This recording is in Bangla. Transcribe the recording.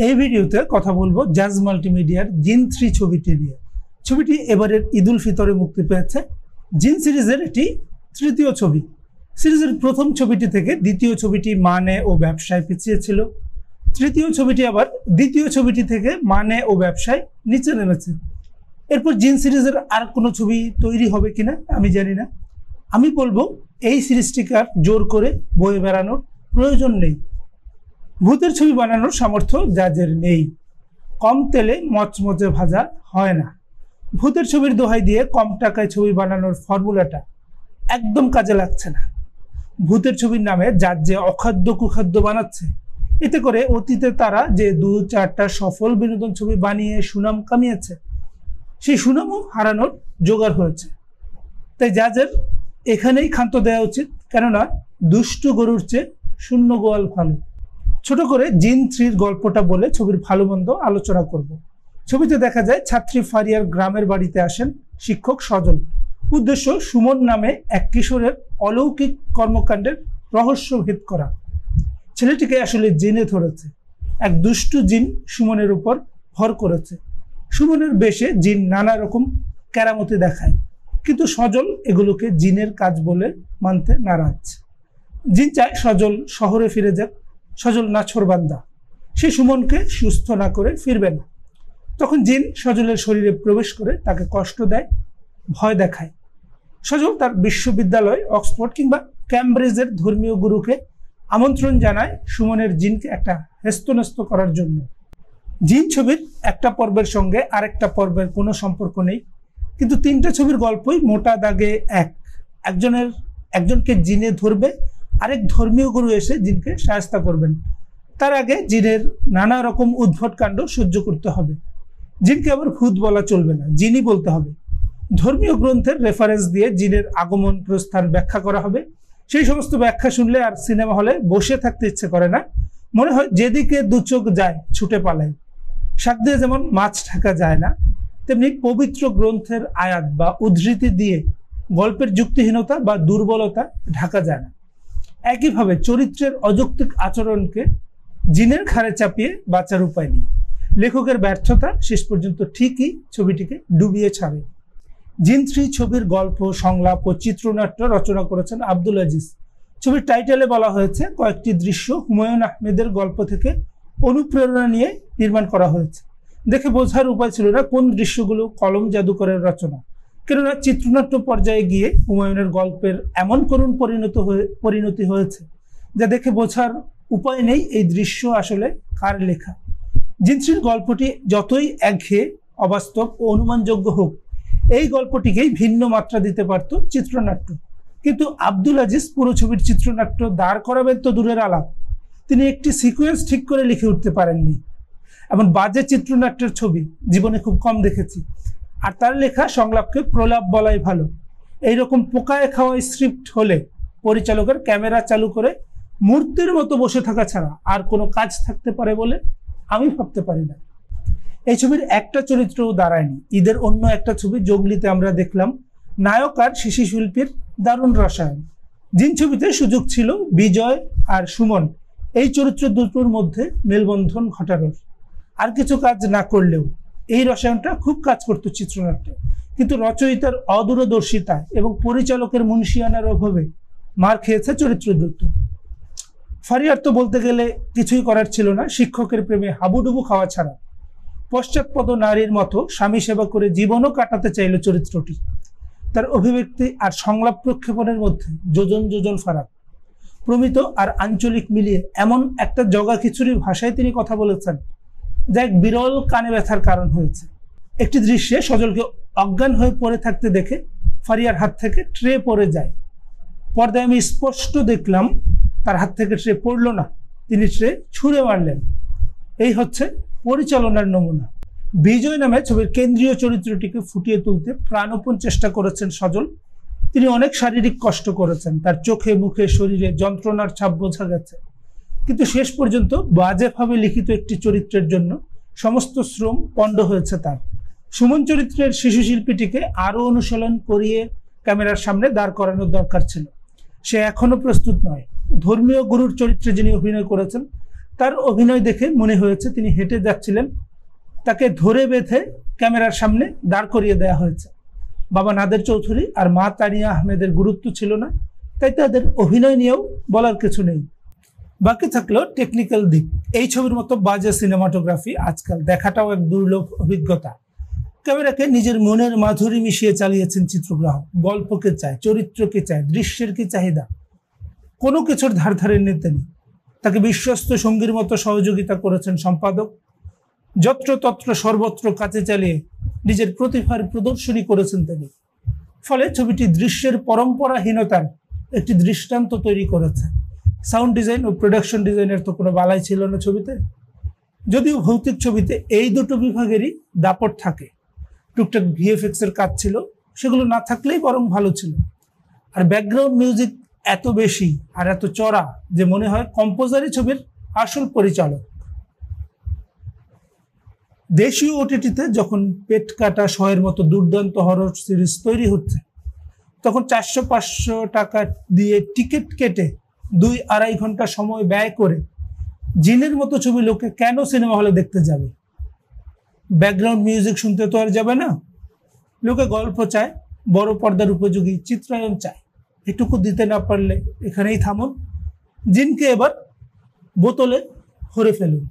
এই ভিডিওতে কথা বলবো জাজ মাল্টিমিডিয়ার জিন 3 ছবিটি নিয়ে। ছবিটি এবারের ঈদ উল ফিতরে মুক্তি পেয়েছে। জিন সিরিজের এটি তৃতীয় ছবি। সিরিজের প্রথম ছবিটি থেকে দ্বিতীয় ছবিটি মানে ও ব্যবসায় পিছিয়ে ছিল। তৃতীয় ছবিটি আবার দ্বিতীয় ছবিটি থেকে মানে ও ব্যবসায় নিচে নেমেছে। এরপর জিন সিরিজের আর কোনো ছবি তৈরি হবে কিনা আমি জানি না। আমি বলবো এই সিরিজটিকে আর জোর করে বয়ে বেড়ানোর প্রয়োজন নেই। ভূতের ছবি বানানোর সামর্থ্য জাজের নেই। কম তেলে মচমচে ভাজা হয় না। ভূতের ছবির দোহাই দিয়ে কম টাকায় ছবি বানানোর ফর্মুলাটা একদম কাজে লাগছে না। ভূতের ছবির নামে জাজ যে অখাদ্য কুখাদ্য বানাচ্ছে, এতে করে অতীতে তারা যে 2-4টা সফল বিনোদন ছবি বানিয়ে সুনাম কামিয়েছে, সেই সুনামও হারানোর জোগাড় হয়েছে। তাই জাজের এখানেই ক্ষান্ত দেওয়া উচিত, কেননা দুষ্টু গরুর চেয়ে শূন্য গোয়াল ভালো। ছোট করে জিন 3-র গল্পটা বলে ছবির ভালো মন্দ আলোচনা করব। ছবিতে দেখা যায় ছাত্রী ফারিয়ার গ্রামের বাড়িতে আসেন শিক্ষক সজল। উদ্দেশ্য সুমন নামে এক কিশোরের অলৌকিক কর্মকাণ্ডের রহস্য ভেদ করা। ছেলেটিকে আসলে জিনে ধরেছে। এক দুষ্টু জিন সুমনের উপর ভর করেছে। সুমনের বেশে জিন নানা রকম কেরামতি দেখায়, কিন্তু সজল এগুলোকে জিনের কাজ বলে মানতে নারাজ। জিন চায় সজল শহরে ফিরে যাক। সজল নাছোড়বান্দা, সে সুমনকে সুস্থ না করে ফিরবে না। তখন জিন সজলের শরীরে প্রবেশ করে তাকে কষ্ট দেয়, ভয় দেখায়। সজল তার বিশ্ববিদ্যালয়, অক্সফোর্ড কিংবা ক্যামব্রিজের ধর্মীয় গুরুকে আমন্ত্রণ জানায় সুমনের জিনকে একটা হেস্তনেস্ত করার জন্য। জিন ছবির একটা পর্বের সঙ্গে আরেকটা পর্বের কোনো সম্পর্ক নেই, কিন্তু 3টা ছবির গল্পই মোটা দাগে একজনকে জিনে ধরবে, আরেক ধর্মীয় গুরু এসে জিনকে শায়েস্তা করবেন। তার আগে জিনের নানা রকম উদ্ভট কাণ্ড সহ্য করতে হবে। জিনকে আবার ভূত বলা চলবে না, জিনই বলতে হবে। ধর্মীয় গ্রন্থের রেফারেন্স দিয়ে জিনের আগমন প্রস্থান ব্যাখ্যা করা হবে। সেই সমস্ত ব্যাখ্যা শুনলে আর সিনেমা হলে বসে থাকতে ইচ্ছে করে না। মনে হয় যেদিকে দু চোখ যায় ছুটে পালায়। শাক দিয়ে যেমন মাছ ঢাকা যায় না, তেমনি পবিত্র গ্রন্থের আয়াত বা উদ্ধৃতি দিয়ে গল্পের যুক্তিহীনতা বা দুর্বলতা ঢাকা যায় না। একইভাবে চরিত্রের অযৌক্তিক আচরণকে জিনের ঘাড়ে চাপিয়ে বাঁচার উপায় নেই। লেখকের ব্যর্থতা শেষ পর্যন্ত ঠিকই ছবিটিকে ডুবিয়ে ছাড়ে। জিন 3 ছবির গল্প, সংলাপ ও চিত্রনাট্য রচনা করেছেন আব্দুল আজিজ। ছবির টাইটেলে বলা হয়েছে কয়েকটি দৃশ্য হুমায়ুন আহমেদের গল্প থেকে অনুপ্রেরণা নিয়ে নির্মাণ করা হয়েছে। দেখে বোঝার উপায় ছিল না কোন দৃশ্যগুলো কলম জাদুকরের রচনা, কেননা চিত্রনাট্য পর্যায়ে গিয়ে হুমায়ুনের গল্পের এমন করুণ পরিণতি হয়েছে যা দেখে বোঝার উপায় নেই এই দৃশ্য আসলে কার লেখা। জিন 3-র গল্পটি যতই একঘেয়ে, অবাস্তব ও অনুমানযোগ্য হোক, এই গল্পটিকেই ভিন্ন মাত্রা দিতে পারত চিত্রনাট্য। কিন্তু আব্দুল আজিজ পুরো ছবির চিত্রনাট্য দাঁড় করাবেন তো দূরের আলাপ, তিনি একটি সিকোয়েন্স ঠিক করে লিখে উঠতে পারেননি। এমন বাজে চিত্রনাট্যের ছবি জীবনে খুব কম দেখেছি। আর তার লেখা সংলাপকে প্রলাপ বলাই ভালো। এইরকম পোকায় খাওয়া স্ক্রিপ্ট হলে পরিচালকের ক্যামেরা চালু করে মূর্তির মতো বসে থাকা ছাড়া আর কোনো কাজ থাকতে পারে বলে আমি ভাবতে পারি না। এই ছবির একটা চরিত্রও দাঁড়ায়নি। ঈদের অন্য একটা ছবি জঙ্গলিতে আমরা দেখলাম নায়ক আর শিশু শিল্পীর দারুণ রসায়ন। জিন ছবিতে সুযোগ ছিল বিজয় আর সুমন এই চরিত্র দুটোর মধ্যে মেলবন্ধন ঘটানোর। আর কিছু কাজ না করলেও এই রসায়নটা খুব কাজ করত চিত্রনাট্যে, কিন্তু রচয়িতার অদূরদর্শিতা এবং পরিচালকের মুনশিয়ানার অভাবে মার খেয়েছে চরিত্র দুটো। ফারিয়ার তো বলতে গেলে কিছুই করার ছিল না, শিক্ষকের প্রেমে হাবুডুবু খাওয়া ছাড়া। পশ্চাৎপদ নারীর মতো স্বামী সেবা করে জীবনও কাটাতে চাইল চরিত্রটি। তার অভিব্যক্তি আর সংলাপ প্রক্ষেপণের মধ্যে যোজন যোজন ফারাক। প্রমিত আর আঞ্চলিক মিলিয়ে এমন একটা জগা খিচুড়ি ভাষায় তিনি কথা বলেছেন যা এক বিরল কানে ব্যথার কারণ হয়েছে। একটি দৃশ্যে সজলকে অজ্ঞান হয়ে পড়ে থাকতে দেখে ফারিয়ার হাত থেকে ট্রে পড়ে যায়। পর্দায় আমি স্পষ্ট দেখলাম তার হাত থেকে ট্রে পড়ল না, তিনি ট্রে ছুঁড়ে মারলেন। এই হচ্ছে পরিচালনার নমুনা। বিজয় নামে ছবির কেন্দ্রীয় চরিত্রটিকে ফুটিয়ে তুলতে প্রাণপণ চেষ্টা করেছেন সজল। তিনি অনেক শারীরিক কষ্ট করেছেন, তার চোখে মুখে শরীরে যন্ত্রণার ছাপ বোঝা গেছে। কিন্তু শেষ পর্যন্ত বাজেভাবে লিখিত একটি চরিত্রের জন্য সমস্ত শ্রম পণ্ড হয়েছে তার। সুমন চরিত্রের শিশু শিল্পীটিকে আরো অনুশীলন করিয়ে ক্যামেরার সামনে দাঁড় করানোর দরকার ছিল। সে এখনো প্রস্তুত নয়। ধর্মীয় গুরুর চরিত্রে যিনি অভিনয় করেছেন তার অভিনয় দেখে মনে হয়েছে তিনি হেঁটে যাচ্ছিলেন, তাকে ধরে বেঁধে ক্যামেরার সামনে দাঁড় করিয়ে দেওয়া হয়েছে। বাবা নাদের চৌধুরী আর মা তানিয়া আহমেদের গুরুত্ব ছিল না, তাই তাদের অভিনয় নিয়েও বলার কিছু নেই। বাকি থাকলো টেকনিক্যাল দিক। এই ছবির মতো বাজে সিনেমাটোগ্রাফি আজকাল দেখাটাও এক দুর্লভ অভিজ্ঞতা। ক্যামেরাকে নিজের মনের মাধুরী মিশিয়ে চালিয়েছেন চিত্রগ্রাহক। গল্পকে চায়, চরিত্রকে চায়, দৃশ্যের কি চাহিদা, কোনো কিছুর ধার ধারে নিতে নেই। তাকে বিশ্বস্ত সঙ্গীর মতো সহযোগিতা করেছেন সম্পাদক। যত্রতত্র সর্বত্র কাজে চালিয়ে নিজের প্রতিভার প্রদর্শনী করেছেন তিনি। ফলে ছবিটি দৃশ্যের পরম্পরাহীনতার একটি দৃষ্টান্ত তৈরি করেছে। সাউন্ড ডিজাইন ও প্রোডাকশন ডিজাইনের তো কোনো বালাই ছিল না ছবিতে। যদিও ভৌতিক ছবিতে এই দুটো বিভাগেরই দাপট থাকে। টুকটাক ভিএফএক্স এর কাজ ছিল, সেগুলো না থাকলেই বরং ভালো ছিল। আর ব্যাকগ্রাউন্ড মিউজিক এত বেশি আর এত চড়া যে মনে হয় কম্পোজারই ছবির আসল পরিচালক। দেশীয় ওটিটিতে যখন পেট কাটা শয়ের মতো দুর্দান্ত হরর সিরিজ তৈরি হচ্ছে, তখন 400-500 টাকা দিয়ে টিকিট কেটে 2-2.5 ঘন্টা সময় ব্যয় করে জিনের মতো ছবি লোকে কেন সিনেমা হলে দেখতে যাবে? ব্যাকগ্রাউন্ড মিউজিক শুনতে তো আর যাবে না। লোকে গল্প চায়, বড় পর্দার উপযোগী চিত্রায়ন চায়। এটুকু দিতে না পারলে এখানেই থামুন, জিনকে এবার বোতলে ভরে ফেলুন।